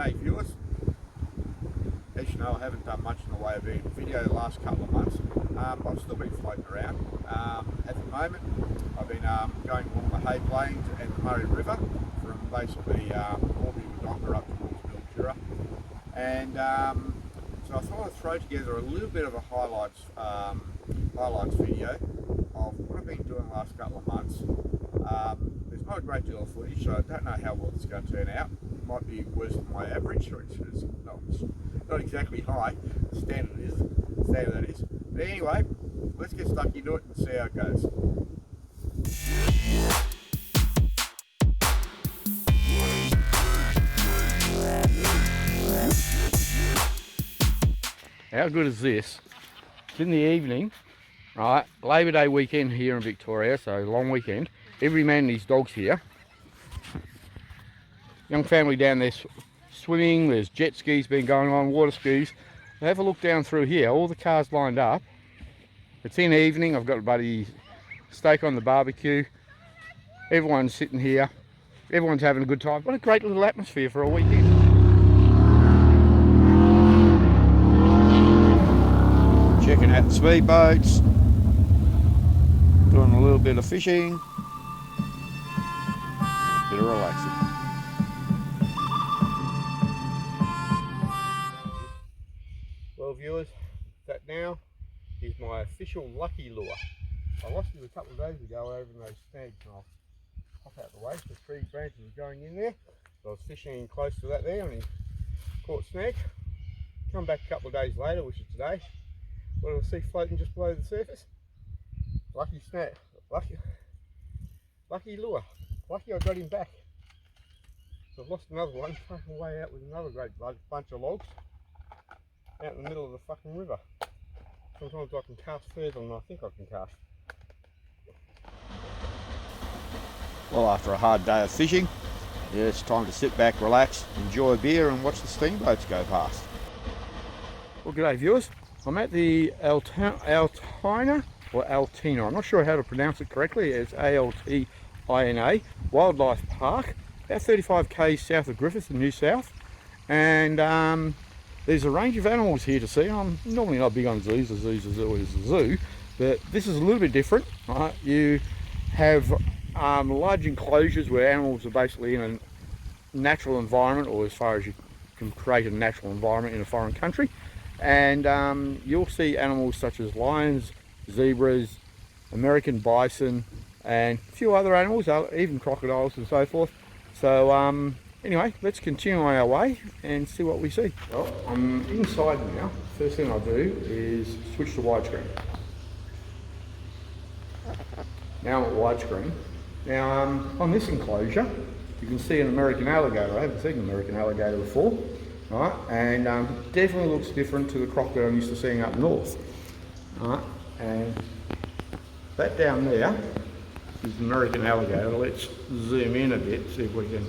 G'day viewers. As you know, I haven't done much in the way of video the last couple of months. I've still been floating around. At the moment, I've been going along the Hay Plains and the Murray River from basically Albury-Wodonga up towards Mildura. And so I thought I'd throw together a little bit of a highlights video of what I've been doing the last couple of months. There's not a great deal of footage, so I don't know how well it's going to turn out. It might be worse than my average, or it's not exactly high. Standard that is. But anyway, let's get stuck into it and see how it goes. How good is this? It's in the evening, right? Labor Day weekend here in Victoria, so long weekend. Every man and his dog's here. Young family down there swimming. There's jet skis been going on, water skis. Have a look down through here. All the cars lined up. It's in the evening. I've got a buddy steak on the barbecue. Everyone's sitting here. Everyone's having a good time. What a great little atmosphere for a weekend. Checking out the speedboats. Doing a little bit of fishing. Bit of relaxing. Well viewers, that now is my official lucky lure. I lost it a couple of days ago over in those snags, and I'll pop out the way. The tree branches are going in there. So I was fishing close to that there and he caught snag. Come back a couple of days later, which is today. What do I see floating just below the surface? Lucky snag. Lucky lure. Lucky I got him back. So I've lost another one, fucking way out with another great bunch of logs out in the middle of the fucking river. Sometimes I can cast further than I think I can cast. Well, after a hard day of fishing, yeah, it's time to sit back, relax, enjoy a beer and watch the steamboats go past. Well, g'day viewers. I'm at the Altina, or Altina, I'm not sure how to pronounce it correctly. It's A-L-T-I-N-A Wildlife Park, about 35 k's south of Griffith in New South. And there's a range of animals here to see. I'm normally not big on zoos. A zoo's a zoo is a zoo, but this is a little bit different. Right? You have large enclosures where animals are basically in a natural environment, or as far as you can create a natural environment in a foreign country. And you'll see animals such as lions, zebras, American bison, and a few other animals, even crocodiles and so forth. So anyway, let's continue on our way and see what we see. Well, I'm inside now. First thing I'll do is switch to widescreen. Now I'm at widescreen. Now on this enclosure, you can see an American alligator. I haven't seen an American alligator before. Right, and definitely looks different to the crocodile I'm used to seeing up north. Right, and that down there is the American alligator. Let's zoom in a bit, see if we can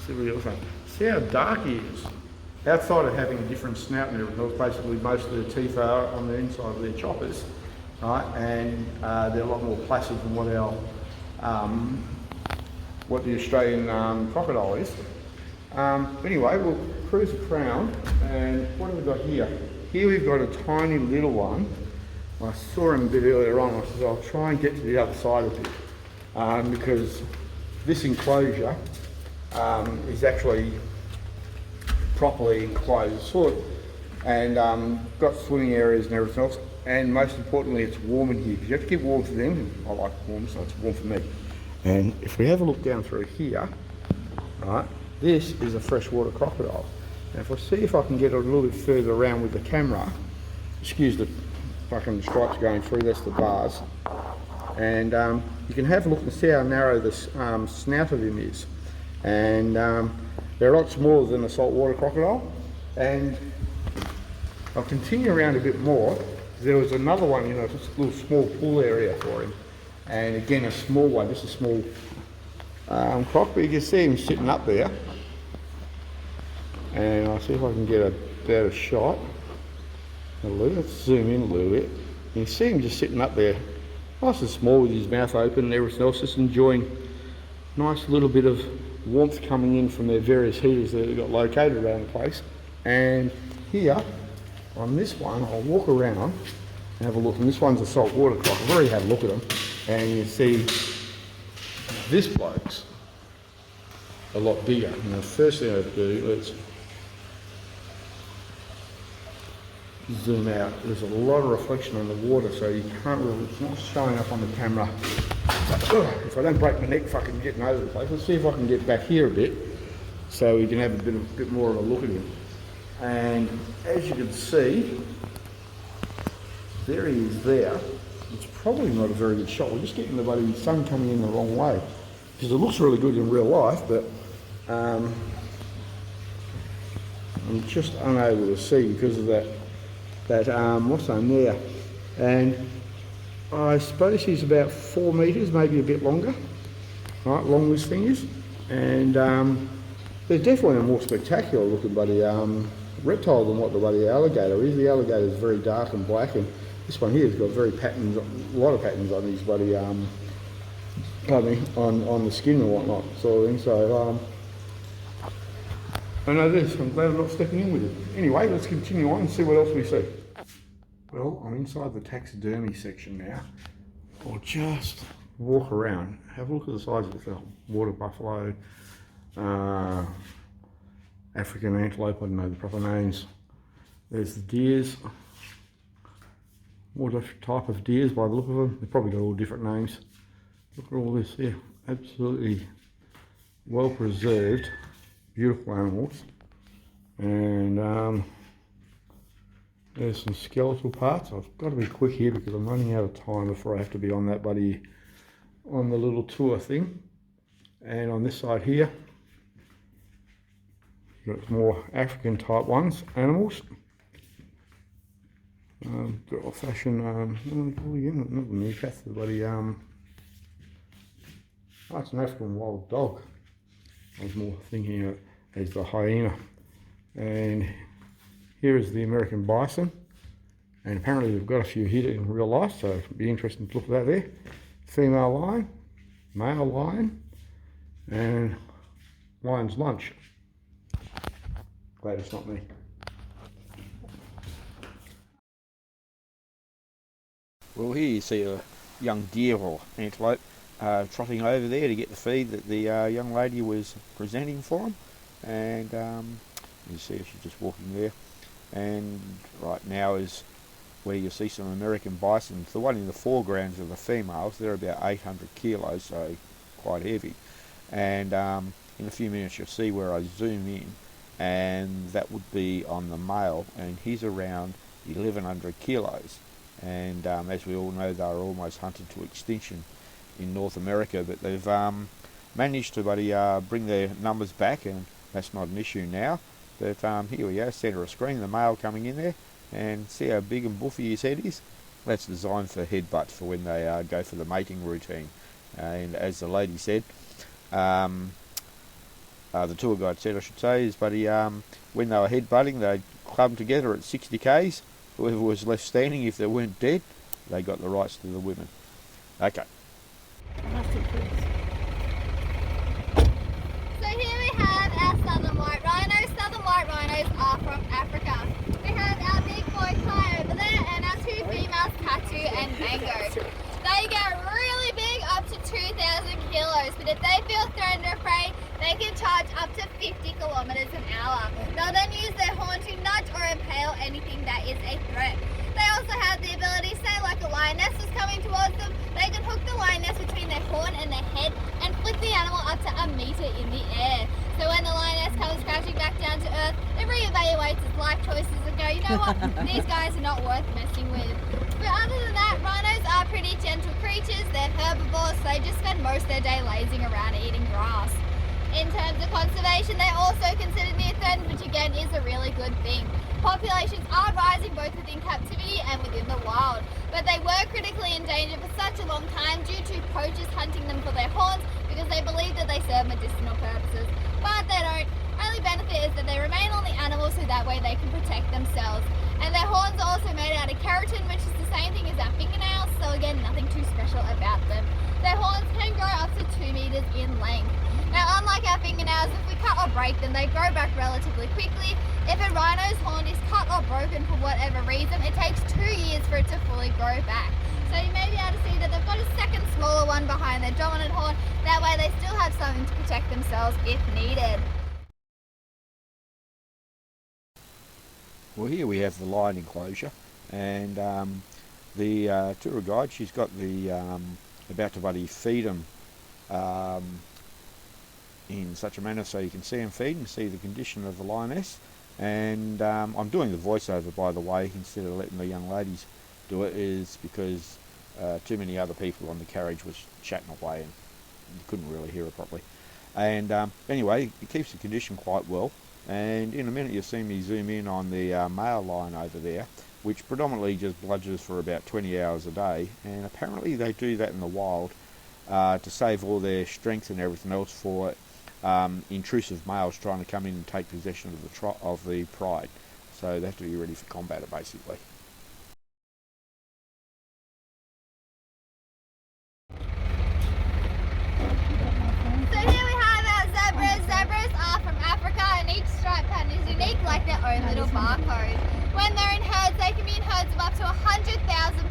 see what you're saying. See how dark he is. Outside of having a different snout and everything else, basically most of the teeth are on the inside of their choppers. Right, and they're a lot more placid than what the Australian crocodile is. Anyway, we'll cruise around, and what have we got here? Here we've got a tiny little one. I saw him a bit earlier on. I said I'll try and get to the other side of it, because this enclosure is actually properly enclosed, and got swimming areas and everything else. And most importantly, it's warm in here, because you have to keep warm for them. I like warm, so it's warm for me. And if we have a look down through here, right, this is a freshwater crocodile. Now if I see if I can get a little bit further around with the camera, excuse the fucking stripes going through, that's the bars. And you can have a look and see how narrow the snout of him is. And they're a lot smaller than a saltwater crocodile. And I'll continue around a bit more. There was another one, just a little small pool area for him. And again, a small one, just a small croc, but you can see him sitting up there. And I'll see if I can get a better shot. Let's zoom in a little bit. You can see him just sitting up there, nice and small with his mouth open and everything else, just enjoying a nice little bit of warmth coming in from their various heaters that they've got located around the place. And here, on this one, I'll walk around and have a look. And this one's a saltwater croc. I've already had a look at them. And you see this bloke's a lot bigger. And the first thing I do, let's zoom out. There's a lot of reflection on the water, so you can't really, it's not showing up on the camera. If I don't break my neck fucking getting over the place, let's see if I can get back here a bit so we can have a bit more of a look at him. And as you can see, there he is there. It's probably not a very good shot. We're just getting the bloody sun coming in the wrong way. Because it looks really good in real life, but I'm just unable to see because of that what's on there. And I suppose he's about 4 metres, maybe a bit longer, right, long this thing is. And they're definitely a more spectacular looking bloody reptile than what the bloody alligator is. The alligator is very dark and black, and this one here has got very patterns, a lot of patterns on these bloody, pardon me, on the skin and whatnot, sort of thing. So I know this, I'm glad I'm not stepping in with it. Anyway, let's continue on and see what else we see. Well, I'm inside the taxidermy section now. I'll just walk around, have a look at the size of the water buffalo, African antelope, I don't know the proper names. There's the deers. What type of deers by the look of them? They've probably got all different names. Look at all this here, absolutely well preserved, beautiful animals. And there's some skeletal parts. I've got to be quick here because I'm running out of time before I have to be on that bloody, on the little tour thing. And on this side here, you've got more African type ones, animals. Got old fashioned, not the meerkat, the bloody, oh, it's an African wild dog. I was more thinking of it as the hyena. And here is the American bison, and apparently we've got a few here in real life, so it'll be interesting to look at that there. Female lion, male lion, and lion's lunch. Glad it's not me. Well, here you see a young deer or antelope trotting over there to get the feed that the young lady was presenting for him, and you see she's just walking there. And right now is where you see some American bisons. The one in the foregrounds are the females. They're about 800 kilos, so quite heavy. And in a few minutes you'll see where I zoom in, and that would be on the male, and he's around 1100 kilos. And as we all know, they are almost hunted to extinction in North America, but they've managed to bring their numbers back, and that's not an issue now. But here we are, centre of screen, the male coming in there, and see how big and buffy his head is. That's designed for headbutts for when they go for the mating routine. And as the lady said, the tour guide said, I should say, is when they were headbutting, they'd club together at 60 k's. Whoever was left standing, if they weren't dead, they got the rights to the women. Okay. So here we have our southern white rhinos. Southern white rhinos are from Africa. We have our big boy Kai over there and our two females, Katu and Mango. They get really big, up to 2,000 kilos, but if they feel threatened or afraid, they can charge up to 50 kilometers an hour. They'll then use their horn to nudge or impale anything that is a threat. They also have the ability, say like a lioness was coming towards them, they can hook the lioness between their horn and their head and flick the animal up to a meter in the air. So when the lioness comes crashing back down to earth, it reevaluates its life choices and go, you know what, these guys are not worth messing with. But other than that, rhinos are pretty gentle creatures. They're herbivores, so they just spend most of their day lazing around eating grass. In terms of conservation, they're also considered near threatened, which again is a really good thing. Populations are rising both within captivity and within the wild, but they were critically endangered for such a long time due to poachers hunting them for their horns because they believe that they serve medicinal purposes. But they don't. Only benefit is that they remain on the animals so that way they can protect themselves. And their horns are also made out of keratin, which is the same thing as our fingernails, so again, nothing too special about them. Their horns can grow up to 2 meters in length. Now, unlike our fingernails, if we cut or break them, they grow back relatively quickly. If a rhino's horn is cut or broken for whatever reason, it takes 2 years for it to fully grow back. So you may be able to see that they've got a second smaller one behind their dominant horn. That way they still have something to protect themselves if needed. Well, here we have the lion enclosure, and the tour guide, she's got the about to buddy feed them in such a manner so you can see them feed and see the condition of the lioness. And I'm doing the voiceover, by the way, instead of letting the young ladies do it, is because too many other people on the carriage was chatting away and you couldn't really hear it properly. And anyway, it keeps the condition quite well. And in a minute you'll see me zoom in on the male lion over there, which predominantly just bludgers for about 20 hours a day. And apparently they do that in the wild to save all their strength and everything else for intrusive males trying to come in and take possession of the pride. So they have to be ready for combat, basically. So here we have our zebras. Zebras are from Africa and each stripe pattern is unique, like their own little barcode. When they're in herds, they can be in herds of up to 100,000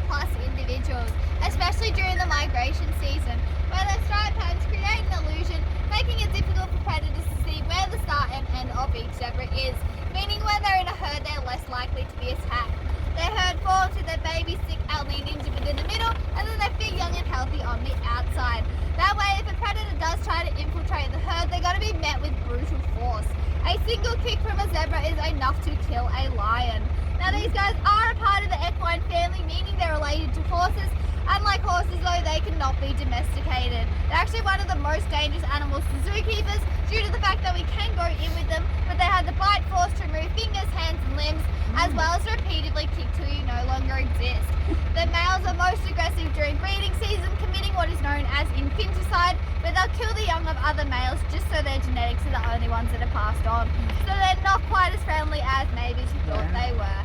plus individuals, especially during the migration season, where their stripe patterns create an illusion, making it difficult for predators to see where the start and end of each zebra is, meaning when they're in a herd, they're less likely to be attacked. Their herd forms with their baby stick out leaned into within the middle, and then they fit young and healthy on the outside. That way, if a predator does try to infiltrate the herd, they're going to be met with brutal force. A single kick from a zebra is enough to kill a lion. Now, these guys are a part of the equine family, meaning they're related to horses. Unlike horses, though, they cannot be domesticated. They're actually one of the most dangerous animals to zookeepers due to the fact that we can go in with them, but they have the bite force to remove fingers, hands and limbs, as well as repeatedly kick till you no longer exist. The males are most aggressive during breeding season, committing what is known as infanticide, but they'll kill the young of other males just so their genetics are the only ones that are passed on. So they're not quite as friendly as maybe you thought they were.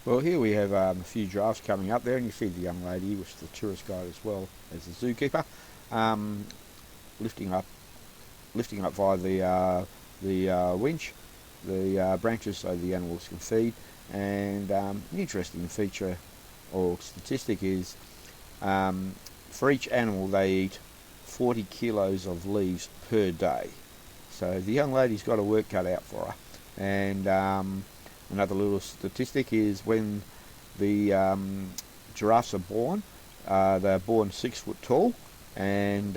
Well, here we have a few giraffes coming up there, and you see the young lady with the tourist guide as well as the zookeeper, lifting up via the winch the branches so the animals can feed. And an interesting feature or statistic is for each animal they eat 40 kilos of leaves per day. So the young lady's got her work cut out for her. And another little statistic is when the giraffes are born, they're born 6 foot tall, and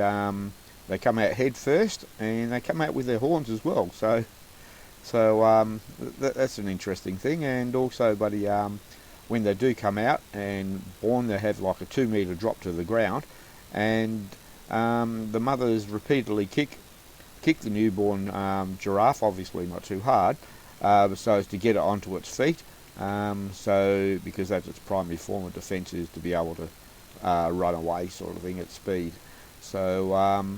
they come out head first, and they come out with their horns as well. So that's an interesting thing. And also, buddy, when they do come out and born, they have like a 2 meter drop to the ground, and the mothers repeatedly kick the newborn giraffe, obviously not too hard, so as to get it onto its feet. So because that's its primary form of defence, is to be able to run away, sort of thing, at speed. So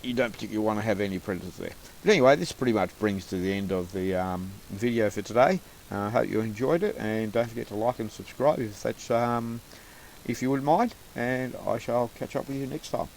you don't particularly want to have any predators there. But anyway, this pretty much brings to the end of the video for today. I hope you enjoyed it, and don't forget to like and subscribe if you wouldn't mind, and I shall catch up with you next time.